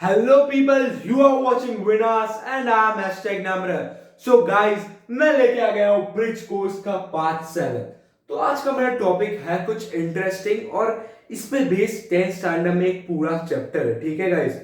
Hello people, you are watching Winners and I am hashtag Namra. So guys, मैं लेके आ गया हूँ bridge course का पार्ट 7। तो आज का मेरा टॉपिक है कुछ इंटरेस्टिंग और इस पे बेस्ड 10th स्टैंडर्ड में एक पूरा चैप्टर है, ठीक है गाइस,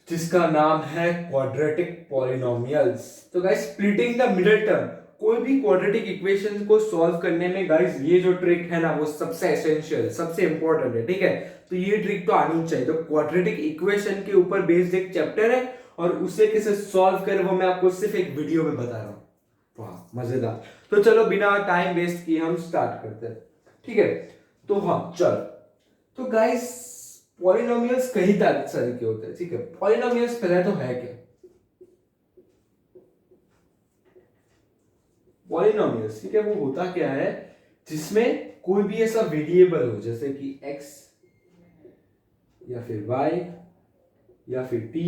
जिसका नाम है क्वाड्रेटिक पॉलिनोमियल्स। तो guys splitting the middle term, कोई भी क्वाड्रेटिक इक्वेशन को सॉल्व करने में गाइस ये जो ट्रिक है ना वो सबसे एसेंशियल है, सबसे इंपॉर्टेंट है, ठीक है। तो ये ट्रिक तो आनी चाहिए। तो क्वाड्रेटिक इक्वेशन के ऊपर बेस्ड एक चैप्टर है और उसे कैसे सॉल्व करें वो मैं आपको सिर्फ एक वीडियो में बता रहा हूँ। वाह मजेदार। तो चलो बिना टाइम वेस्ट किए हम स्टार्ट करते हैं, ठीक है। तो हाँ चल, तो गाइस पॉलिनोमियल्स कई तरह के होते हैं, ठीक है। पॉलिनोमियल्स पहले तो है क्या? पॉलिनोमियल्स, ठीक है, वो होता क्या है जिसमें कोई भी ऐसा वेरिएबल हो जैसे कि x या फिर y या फिर t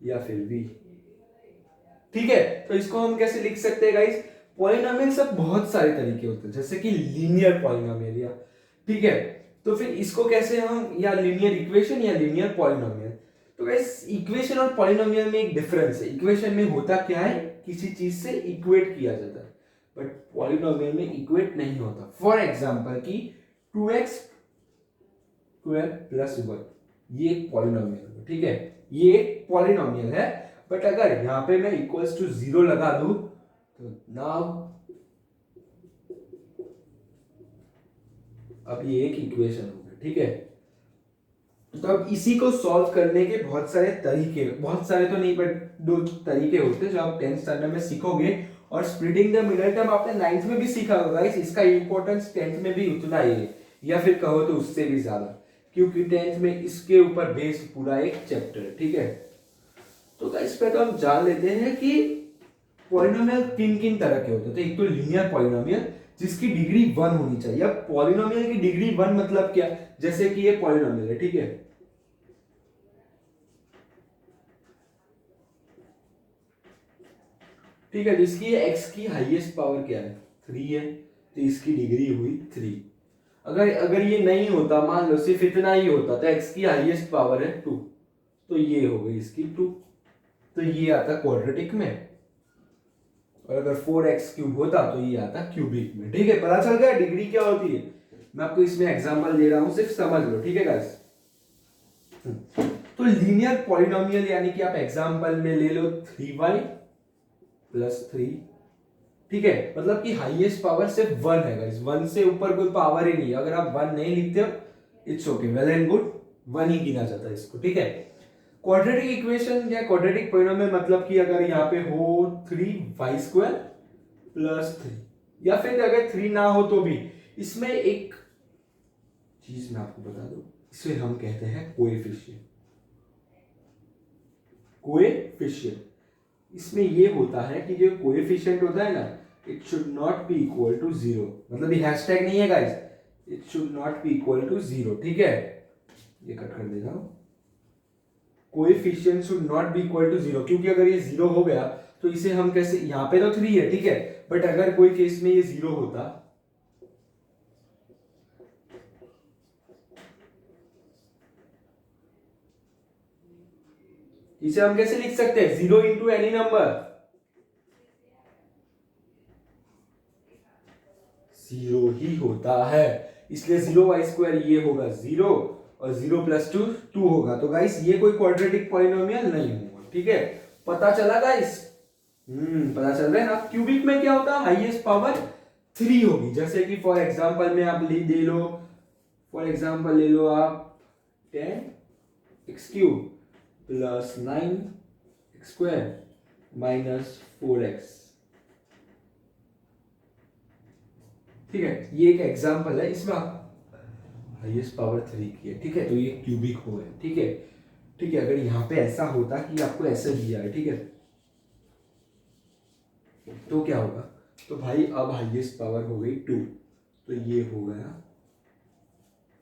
या फिर v, ठीक है। तो इसको हम कैसे लिख सकते हैं गाइस? पॉलिनोमियल सब बहुत सारे तरीके होते हैं, जैसे कि लीनियर पॉलिनोमियल या, ठीक है। तो फिर इसको कैसे हम, या लीनियर इक्वेशन या लीनियर पॉलिनोमियल। तो गाइस इक्वेशन और पॉलिनोमियल में एक डिफरेंस है। इक्वेशन में होता क्या है, किसी चीज से इक्वेट किया जाता है, बट पॉलिनोमियल में इक्वेट नहीं होता। फॉर एग्जांपल कि 2x स्क्वायर प्लस 1, ये एक पॉलिनोमियल है, ठीक है, ये एक पॉलिनोमियल है। बट अगर यहां पे मैं इक्वल्स टू 0 लगा दूं तो नाउ अब ये एक इक्वेशन होगा, ठीक है। तो अब इसी को सॉल्व करने के बहुत सारे तरीके, बहुत सारे तो नहीं बट दो तरीके होते हैं जो आप 10th स्टैंडर्ड में सीखोगे। और स्प्लिटिंग द मिडिल टर्म आपने 9th में भी सीखा होगा। इसका इंपॉर्टेंस 10th में भी उतना ही है, या फिर कहो तो उससे भी ज्यादा, क्योंकि 10th में इसके ऊपर बेस्ड पूरा एक चैप्टर है, ठीक है। तो गाइस पे तो हम जान लेते हैं कि पॉलिनोमियल किन किन तरह के होते हैं। तो एक तो लीनियर पॉलिनोमियल जिसकी डिग्री 1 होनी चाहिए। अब पॉलिनोमियल की डिग्री 1 मतलब क्या? जैसे कि ये पॉलिनोमियल है, ठीक है, ठीक है, जिसकी x की हाईएस्ट पावर क्या है, 3 है, तो इसकी डिग्री हुई 3। अगर अगर ये नहीं होता, मान लो सिर्फ इतना ही होता, तो x की हाईएस्ट पावर है 2, तो ये हो गई इसकी 2, तो ये आता क्वाड्रेटिक में। और अगर 4x क्यूब होता तो ये आता क्यूबिक में, ठीक है। पता चल गया डिग्री क्या होती है। मैं आपको इसमें एग्जांपल दे रहा हूं, सिर्फ समझ लो, ठीक है गाइस। तो लीनियर पॉलिनोमियल यानी कि आप एग्जांपल में ले लो 3y प्लस 3, ठीक है, मतलब कि हाईएस्ट पावर सिर्फ 1 है गाइस, 1 से ऊपर कोई पावर ही नहीं है। अगर आप 1 नहीं लिखते हो it's okay, well and good, 1 ही गिना जाता है इसको, ठीक है। क्वाड्रेटिक इक्वेशन या क्वाड्रेटिक पॉलिनोमियल मतलब कि अगर यहाँ पे हो 3y स्क्वायर प्लस 3, या फिर अगर 3 ना हो तो भी इसमें एक चीज मैं आपको बता दूं, इसे हम कहते हैं कोएफिशिएंट। कोएफिशिएंट इसमें ये होता है कि जो कोएफिशिएंट होता है ना, it should not be equal to 0, मतलब ये हैशटैग नहीं है guys, it should not be equal to 0, ठीक है। ये कट कर देता हूं, coefficient should not be equal to 0, क्योंकि अगर ये 0 हो गया तो इसे हम कैसे, यहां पे तो 3 है, ठीक है, बट अगर कोई केस में ये 0 होता, इसे हम कैसे लिख सकते हैं, 0 इंटू एनी नंबर, 0 ही होता है, इसलिए 0y स्क्वायर ये होगा 0 और 0 प्लस 2 2 होगा। तो गाइस ये कोई क्वाड्रेटिक पॉलिनोमियल नहीं होगा, ठीक है। पता चला गाइस? पता चल रहा है ना। क्यूबिक में क्या होता है, हाईएस्ट पावर 3 होगी, जैसे कि फॉर एग्जांपल में आप ले लो, फॉर एग्जांपल ले लो आप 10x cube plus 9x square minus 4x, ठीक है। ये एक एग्जांपल है, इसमें हाईएस्ट पावर 3 की है, ठीक है, तो ये क्यूबिक हो है, ठीक है, ठीक है। अगर यहां पे ऐसा होता कि आपको ऐसे दिया है, ठीक है, तो क्या होगा, तो भाई अब हाईएस्ट पावर हो गई 2, तो ये हो गया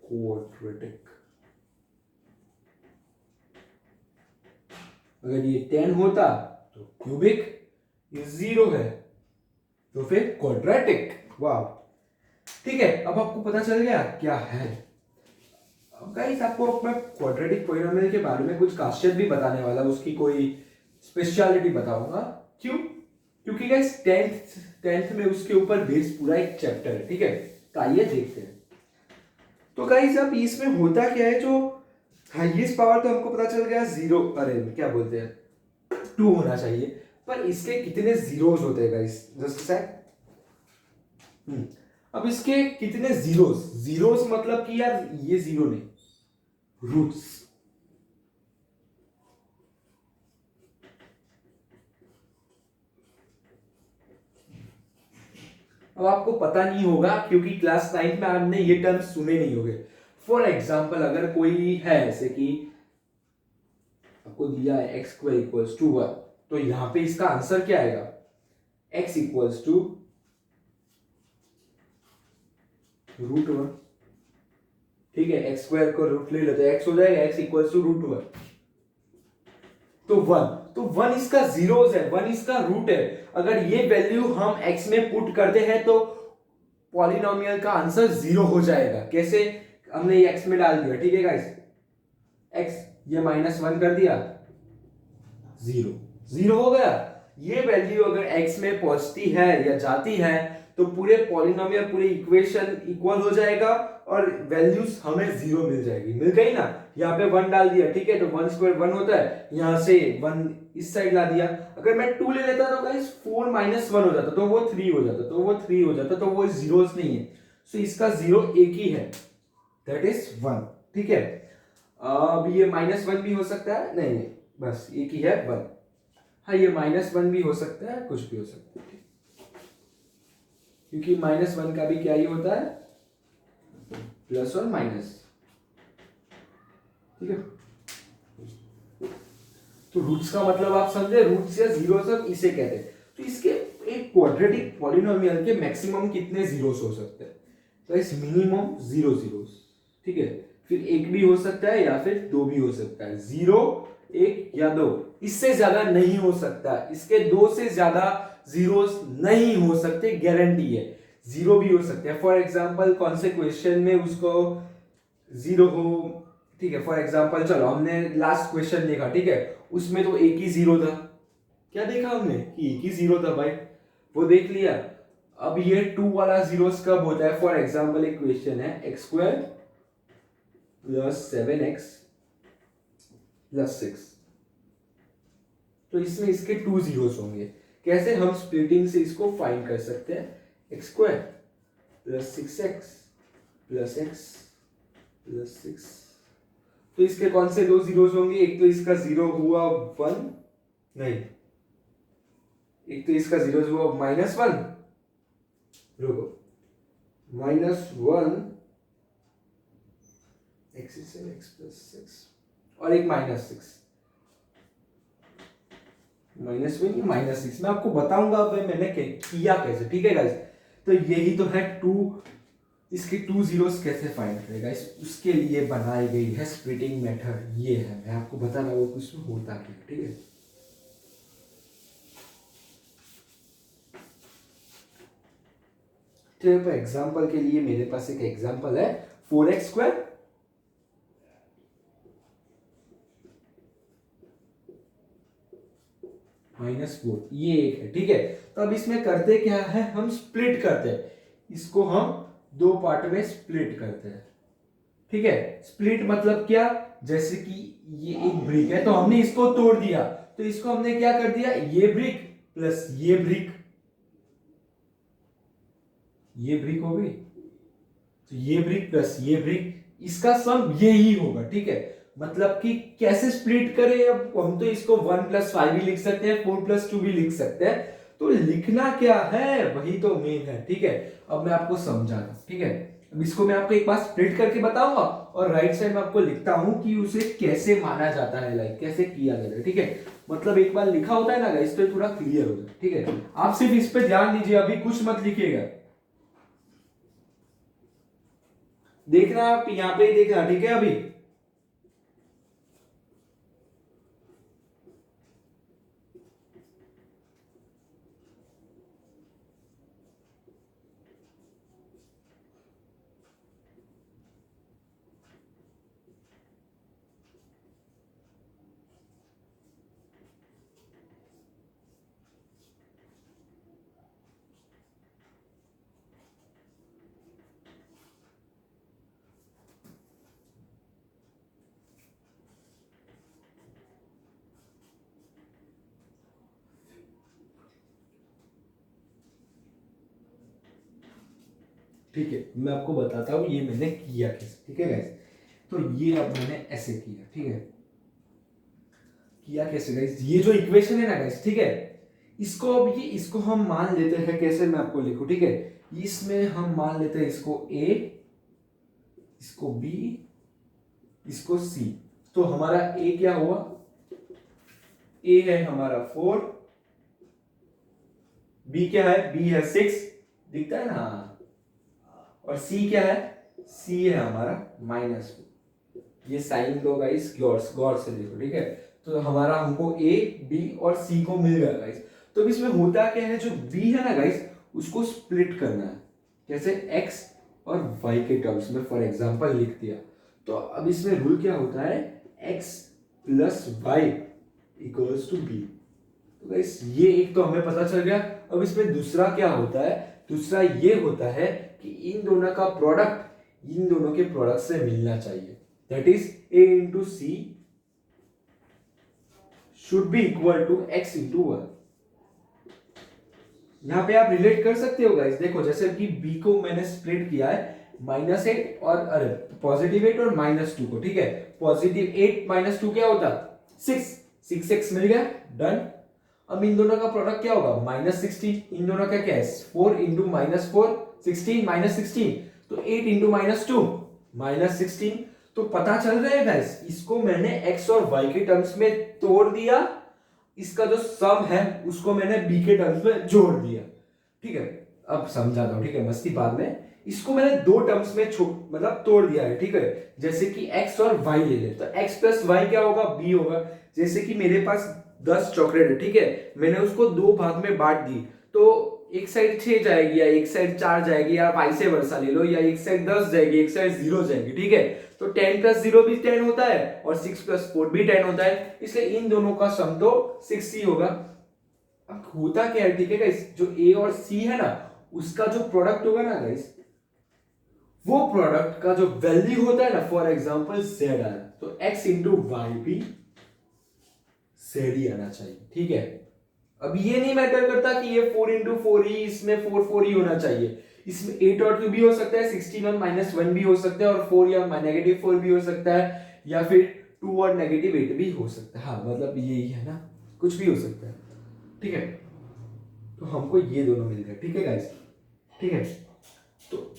क्वाड्रेटिक। अगर ये 10 होता तो क्यूबिक, ये 0 है तो फिर क्वाड्रेटिक। वाह, ठीक है। अब आपको पता चल गया क्या है। अब गाइस आपको मैं क्वाड्रेटिक पॉलिनोमियल के बारे में कुछ खासियत भी बताने वाला, उसकी कोई स्पेशलिटी बताऊंगा। क्यों? क्योंकि गाइस टेंथ में उसके ऊपर बेस्ड पूरा एक चैप्टर है, ठीक है। तो आइए देखते हैं। तो गाइस अब इसमें होता क्या है, जो हाईएस्ट पावर तो हमको पता चल गया जीरो, अरे क्या बोलते हैं, 2 होना चाहिए, पर इसके कितने जीरोस होते हैं गाइस, जस्ट सेक। अब इसके कितने जीरोस, जीरोस मतलब कि यार ये जीरो नहीं, रूट्स। अब आपको पता नहीं होगा क्योंकि क्लास 9 में आपने ये टर्म सुने नहीं होंगे। फॉर एग्जाम्पल अगर कोई है ऐसे कि आपको दिया है एक्स स्क्वायर इक्वल्स टू 1, तो यहां पे इसका आंसर क्या आएगा, x इक्वल्स टू रूट 1, ठीक है। एक्स स्क्वायर को रूट ले लेते हैं, x हो जाएगा x इक्वल्स टू रूट 1, तो 1, तो 1 इसका जीरोस है, 1 इसका रूट है। अगर ये वैल्यू हम x में पुट करते हैं तो पॉलिनोमियल का आंसर 0 हो जाएगा। कैसे? हमने ये x में डाल दिया, ठीक है गाइस, x ये -1 कर दिया, 0 0 हो गया। ये वैल्यू अगर x में पहुंचती है या जाती है तो पूरे पॉलिनोमियल, पूरे इक्वेशन इक्वल हो जाएगा और वैल्यूज हमें 0 मिल जाएगी। मिल गई ना? यहाँ पे 1 डाल दिया, ठीक है, तो 1 स्क्वायर 1 होता है, यहां से 1 इस साइड ला दिया। अगर मैं 2 ले लेता तो गाइस 4 - 1 हो जाता, तो वो 3 हो जाता, तो वो 3 हो जाता, तो वो जीरोस नहीं है। सो इसका जीरो एक ही है, दैट इज 1, ठीक है। अब ये -1 भी हो सकता है, नहीं नहीं, बस एक ही है 1। हाँ, ये -1 भी हो सकता है, कुछ भी हो सकता है, क्योंकि -1 का भी क्या ही होता है, प्लस और माइनस, ठीक है। तो रूट्स का मतलब आप समझे, रूट्स या जीरो सब इसे कहते हैं। तो इसके एक क्वाड्रेटिक पॉलिनोमियल के मैक्सिमम कितने जीरोस हो सकते हैं, तो इस मिनिमम 0 जीरोस, ठीक है। फिर एक भी हो सकता है या फिर 2 भी हो सकता है, 0 1 या 2, इससे ज्यादा नहीं हो सकता। इसके 2 से ज्यादा जीरोस नहीं हो सकते, गारंटी है। 0 भी हो सकते हैं, फॉर एग्जांपल कौन से क्वेश्चन में उसको 0 हो, ठीक है। फॉर एग्जांपल चलो हमने लास्ट क्वेश्चन देखा, ठीक है, उसमें तो एक ही 0 था। क्या देखा हमने कि एक ही 0 था भाई, वो देख लिया। अब ये 2 वाला जीरोस कब होता है? फॉर एग्जांपल एक क्वेश्चन है, x square plus 7x plus 6, तो इसमें इसके 2 जीरोस होंगे। कैसे? हम स्प्लिटिंग से इसको फाइंड कर सकते हैं, x square plus 6x plus x plus 6, तो इसके कौन से 2 जीरोस होंगे? एक तो इसका 0 हुआ 1, नहीं, एक तो इसका 0 हुआ -1, रुको, -1 x से x प्लस 6 और एक -6, -1 -6, मैं आपको बताऊंगा भाई मैंने किया कैसे, ठीक है गाइस। तो यही तो है 2, इसके 2 जीरोस कैसे फाइंड करेगा, इस उसके लिए बनाई गई है स्प्लिटिंग मेथड। ये है, मैं आपको बता रहा हूँ कुछ होता क्या, ठीक है। तो एग्जांपल के लिए मेरे पास एक एग्जांपल है, 4x स्क्वायर -4, ये एक है, ठीक है। तो अब इसमें करते क्या है, हम स्प्लिट करते हैं, इसको हम 2 पार्ट में स्प्लिट करते हैं, ठीक है। स्प्लिट मतलब क्या? जैसे कि ये एक ब्रिक है, तो हमने इसको तोड़ दिया, तो इसको हमने क्या कर दिया, ये ब्रिक प्लस ये ब्रिक, ये ब्रिक हो गई, तो ये ब्रिक प्लस ये ब्रिक, इसका सम ये ही होगा, ठीक है। मतलब कि कैसे स्प्लिट करें, अब हम तो इसको 1 + 5 भी लिख सकते हैं, 4 + 2 भी लिख सकते हैं, तो लिखना क्या है वही तो मेन है, ठीक है। अब मैं आपको समझाता, ठीक है। अब इसको मैं आपको एक बार स्प्लिट करके बताऊंगा और राइट साइड में आपको लिखता हूं कि उसे कैसे माना जाता है, लाइक कैसे किया जाता है, ठीक है। मतलब एक बार लिखा होता है ना गाइस, तो थोड़ा क्लियर हो जाए, ठीक है। आप सिर्फ इस पे ध्यान दीजिए, अभी कुछ मत लिखिएगा, देखना आप यहां पे ही देखना, ठीक है। अभी ठीक है, मैं आपको बताता हूँ ये मैंने किया कैसे। ठीक है गाइस, तो ये अब मैंने ऐसे किया। ठीक है, किया कैसे गाइस, ये जो इक्वेशन है ना गाइस, ठीक है, इसको अब ये इसको हम मान लेते हैं, कैसे मैं आपको लिखूं। ठीक है, इसमें हम मान लेते हैं इसको ए, इसको बी, इसको सी। तो हमारा ए क्या हुआ, ए है हमारा 4, बी क्या है, बी है 6, दिखता है ना, और सी क्या है, सी है हमारा -2। ये साइन दो गाइस, गौर से देखो। ठीक है, तो हमारा हमको ए बी और सी को मिल गया गाइस। तो इसमें होता क्या है, जो बी है ना गाइस, उसको स्प्लिट करना है, कैसे, एक्स और वाई के टर्म्स में फॉर एग्जांपल लिख दिया। तो अब इसमें रूल क्या होता है, X plus Y equals to B. तो गाइस ये एक तो हमें पता चल गया। अब इसमें दूसरा क्या होता है, दूसरा ये होता है कि इन दोनों का प्रोडक्ट इन दोनों के प्रोडक्ट से मिलना चाहिए, that is a into C should be equal to x into 1। यहां पे आप रिलेट कर सकते हो गाइस, देखो जैसे कि b को मैंने स्प्लिट किया है -8 और अरे +8 और -2 को। ठीक है, +8 -2 क्या होता, 6, 6x मिल गया, डन। अब इन दोनों का प्रोडक्ट क्या होगा, -16, इन दोनों का क्या है, 4 इंटू -4 16 -16, तो 8 इंटू -2 -16। तो पता चल रहा है गाइस, इसको मैंने x और y के टर्म्स में तोड़ दिया, इसका जो सम है उसको मैंने b के टर्म्स में जोड़ दिया। ठीक है, अब समझाता हूं, ठीक है, मस्ती बाद में। इसको मैंने दो टर्म्स में मतलब तोड़ दिया है। ठीक है, जैसे कि x और y ले ले, तो x प्लस y क्या होगा, b होगा। जैसे कि मेरे पास 10 चॉकलेट है, ठीक है, मैंने उसको दो भाग में बांट दी, तो एक साइड 6 जाएगी या एक साइड 4 जाएगी, या वाइस वर्सा ले लो, या एक साइड 10 जाएगी एक साइड 0 जाएगी। ठीक है, तो 10 प्लस 0 भी 10 होता है और 6 प्लस 4 भी 10 होता है, इसलिए इन दोनों का सम तो 6 ही होगा। अब होता क्या है, ठीक है गाइस, जो a और c है ना, उसका जो प्रोडक्ट होगा ना गाइस, वो प्रोडक्ट का जो वैल्यू होता है ना, फॉर एग्जांपल z आया, तो x इंटू वाई भी z ही आना चाहिए। ठीक है, अब ये नहीं मैटर करता कि ये 4 इंटू 4 ही, इसमें 4 4 ही होना चाहिए, इसमें 8 और 2 भी हो सकता है, 16 और -1 भी हो सकता है, और 4 या -4 भी हो सकता है, या फिर 2 और -8 भी हो सकता है। हाँ, मतलब यही है ना, कुछ भी हो सकता है। ठीक है, तो हमको ये दोनों मिल गए। ठीक है गाइस, ठीक है, तो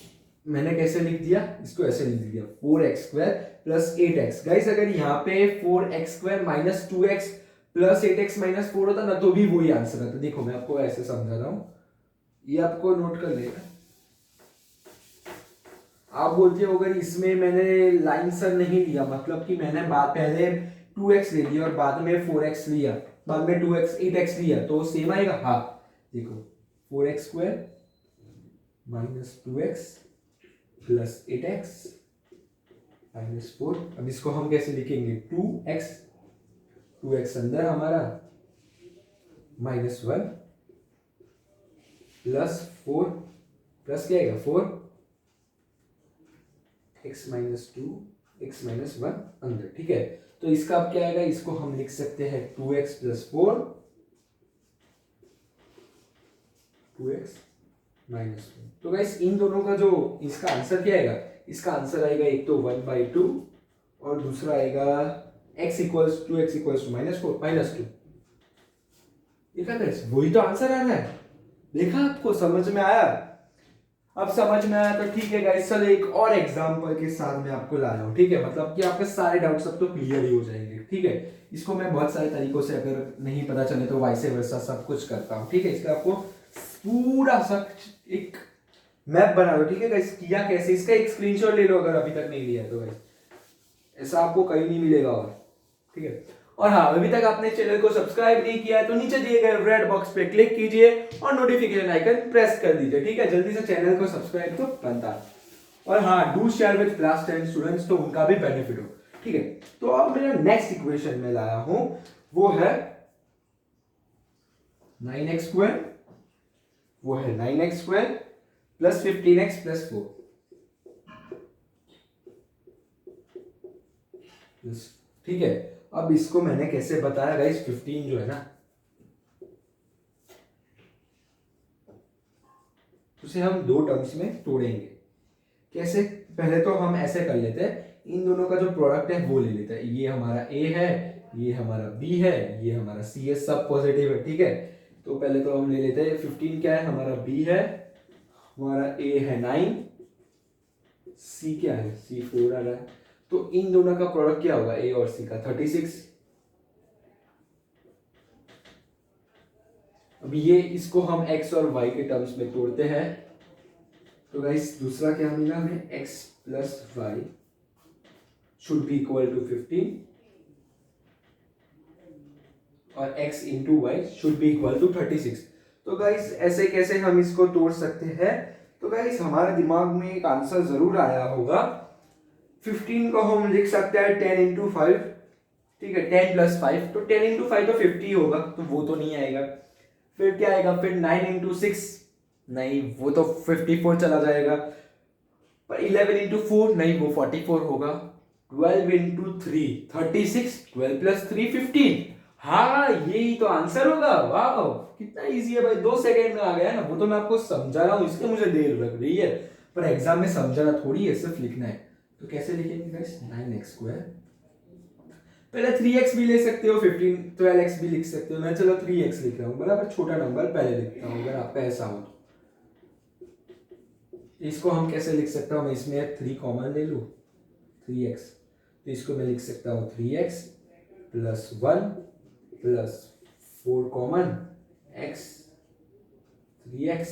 मैंने कैसे लिख दिया, इसको ऐसे लिख दिया 4x² प्लस 8x। गाइस अगर यहाँ पे 4x² minus 2x plus 8x minus 4 होता ना, तो भी वही आंसर आता। देखो मैं आपको ऐसे समझा रहा हूँ, ये आपको नोट कर लेगा। आप बोलते हो अगर इसमें मैंने लाइन सर नहीं लिया, मतलब कि मैंने पहले 2x ले लिया और बाद में 4x लिया, बाद में 2x 8x लिया, तो सेम आएगा। हाँ देखो, 4x² minus 2x plus 8x minus 4। अब इसको हम कैसे लिखेंगे, 2x अंदर हमारा -1 प्लस 4 प्लस क्या आएगा 4 x माइनस 2 x माइनस 1 अंदर। ठीक है, तो इसका अब क्या आएगा, इसको हम लिख सकते हैं 2x प्लस 4 2x माइनस 1। तो गाइस इन दोनों का जो इसका आंसर क्या आएगा, इसका आंसर आएगा एक तो 1/2 और दूसरा आएगा x equals 2x equals to -4 -2। देखा गाइस, वही तो आंसर आ रहा है। देखा, आपको समझ में आया। अब समझ में आया तो ठीक है गाइस, चलो एक और एग्जांपल के साथ मैं आपको लाया हूं। ठीक है, मतलब कि आपके सारे डाउट्स अब तो क्लियर ही हो जाएंगे। ठीक है, इसको मैं बहुत सारे तरीकों से, अगर नहीं पता चले तो वाइस वर्सा सब कुछ करता हूं। ठीक है, इसका आपको पूरा सा एक मैप बना लो। ठीक है गाइस, किया कैसे, इसका एक स्क्रीनशॉट ले लो अगर अभी तक नहीं लिया है तो गाइस, ऐसा आपको कहीं नहीं मिलेगा। और ठीक है, और हाँ, अभी तक आपने चैनल को सब्सक्राइब नहीं किया है तो नीचे दिए गए रेड बॉक्स पे क्लिक कीजिए और नोटिफिकेशन आइकन प्रेस कर दीजिए। ठीक है, जल्दी से चैनल को सब्सक्राइब तो बनता है। और हाँ, do share with class 10 students, तो उनका भी बेनिफिट हो। ठीक है, तो अब मेरा नेक्स्ट इक्वेशन में लाया हूं, वो है 9x², वो है 9x² प्लस 15x प्लस 4। ठीक है, अब इसको मैंने कैसे बताया गाइस, 15 जो है ना, उसे हम दो टर्म्स में तोड़ेंगे। कैसे? पहले तो हम ऐसे कर लेते हैं, इन दोनों का जो प्रोडक्ट है वो ले लेते हैं। ये हमारा ए है, ये हमारा बी है, ये हमारा सी है, सब पॉजिटिव है, ठीक है। तो पहले तो हम ले लेते हैं 15 क्या है, हमारा बी है, हमारा ए है 9, सी क्या है, सी 4 आ रहा है। तो इन दोनों का प्रोडक्ट क्या होगा, ए और सी का, 36। अब ये इसको हम x और y के टर्म्स में तोड़ते हैं। तो गाइस दूसरा क्या मिला हमें, x plus Y should be equal to 15 और x into Y should be equal to 36। तो गाइस ऐसे कैसे हम इसको तोड़ सकते हैं? तो गाइस हमारे दिमाग में एक आंसर जरूर आया होगा। 15 को हम लिख सकते हैं 10 इंटू 5, ठीक है, 10 प्लस 5, तो 10 इंटू 5 तो 50 होगा, तो वो तो नहीं आएगा। फिर क्या आएगा, फिर 9 इंटू 6, नहीं वो तो 54 चला जाएगा। पर 11 इंटू 4, नहीं वो 44 होगा। 12 इंटू 3 36, 12 प्लस 3 15। हाँ यही तो आंसर होगा। वाह कितना इजी है भाई, 2 सेकेंड में आ गया ना। वो तो मैं आपको समझा रहा हूँ, इसलिए मुझे देर लग रही है, पर एग्जाम में समझाना थोड़ी है, सिर्फ लिखना है। तो कैसे लिखेंगे गाइस, 9x स्क्वायर, पहले 3x भी ले सकते हो, 15 12x भी लिख सकते हो। मैं चलो 3x लिख रहा हूँ, बराबर छोटा नंबर पहले लिखता हूँ अगर आपका ऐसा हो तो। इसको हम कैसे लिख सकता हूँ, मैं इसमें 3 कॉमन ले लूँ, 3x, तो इसको मैं लिख सकता हूँ 3x plus 1 plus 4 common x, 3x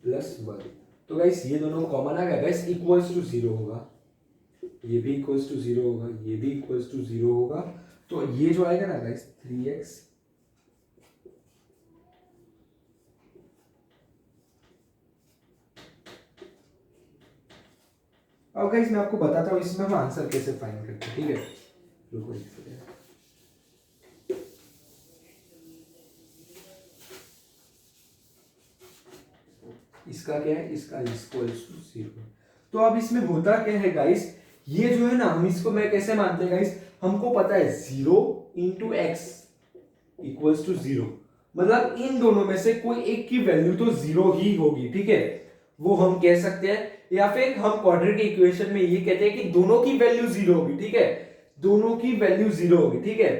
plus 1। तो गाइस ये दोनों कॉमन आ गया गाइस, इक्वल्स टू 0 होगा, ये भी इक्वल्स टू 0 होगा, ये भी इक्वल्स टू 0 होगा। तो ये जो आएगा ना गाइस 3x अब गाइस मैं आपको बताता हूँ इसमें हम आंसर कैसे फाइंड करते हैं, ठीक है। रुको इसका क्या है, इसका इक्वल्स टू 0। तो अब इसमें होता क्या है गाइस, ये जो है ना, हम इसको मैं कैसे मानते हैं गाइस, हमको पता है 0 इंटू एक्स इक्वल्स टू 0, मतलब इन दोनों में से कोई एक की वैल्यू तो 0 ही होगी, ठीक है, वो हम कह सकते हैं। या फिर हम क्वाड्रेटिक इक्वेशन में ये कहते हैं कि दोनों की वैल्यू 0 होगी, ठीक है, दोनों की वैल्यू 0 होगी, ठीक है।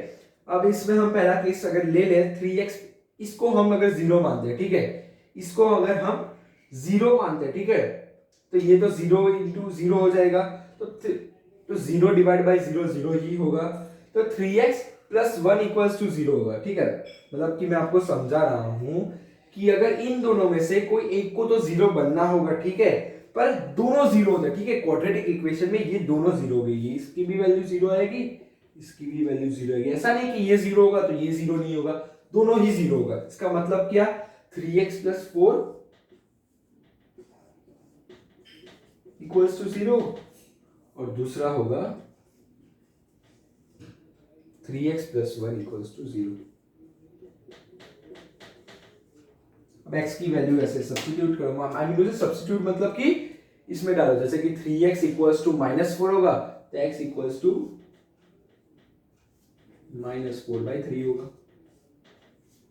अब इसमें हम पहला केस अगर ले लें 3x, इसको हम अगर 0 मानते हैं, ठीक है, इसको अगर हम 0 मानते हैं, ठीक है, तो ये तो 0 इंटू 0 हो जाएगा, तो 0 डिवाइड बाई 0 0 ही होगा। तो 3x प्लस 1 इक्वल्स टू 0 होगा, ठीक है। मतलब कि मैं आपको समझा रहा हूं कि अगर इन दोनों में से कोई एक को तो 0 बनना होगा, ठीक है, पर दोनों 0 होते हैं, ठीक है। क्वाड्रेटिक इक्वेशन में ये दोनों 0 होगी, इसकी भी वैल्यू 0 आएगी, इसकी भी वैल्यू 0 आएगी। ऐसा नहीं कि ये 0 होगा तो ये 0 नहीं होगा, दोनों ही 0 होगा। इसका मतलब क्या, 3x प्लस 4 इक्वल्स टू 0, और दूसरा होगा 3x प्लस 1 इक्वल्स टू 0। अब x की वैल्यू ऐसे सब्स्टिट्यूट करूंगा, आई मीन मुझे सब्स्टिट्यूट मतलब कि इसमें डालो, जैसे कि 3x इक्वल्स टू -4 होगा, तो x इक्वल्स टू -4/3 होगा,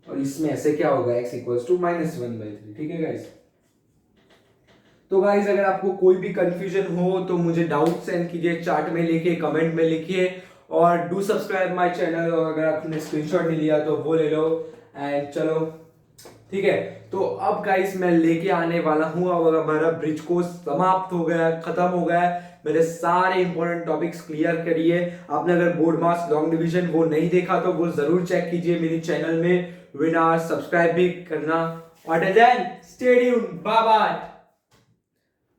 और इसमें ऐसे क्या होगा, x इक्वल्स टू -1/3, ठीक है गाइस। तो गाइस अगर आपको कोई भी कंफ्यूजन हो तो मुझे डाउट सेंड कीजिए, चार्ट में लिखिए, कमेंट में लिखिए, और डू सब्सक्राइब माय चैनल। और अगर आपने स्क्रीनशॉट नहीं लिया तो वो ले लो, एंड चलो ठीक है। तो अब गाइस मैं लेके आने वाला हूं, अब हमारा ब्रिज कोर्स समाप्त हो गया, खत्म हो गया, मेरे सारे इंपॉर्टेंट टॉपिक्स क्लियर करिए। आपने अगर बोर्ड मास लॉन्ग डिवीजन वो नहीं देखा तो वो जरूर चेक कीजिए मेरे चैनल में, विनर सब्सक्राइब भी करना। और then stay tuned, bye bye.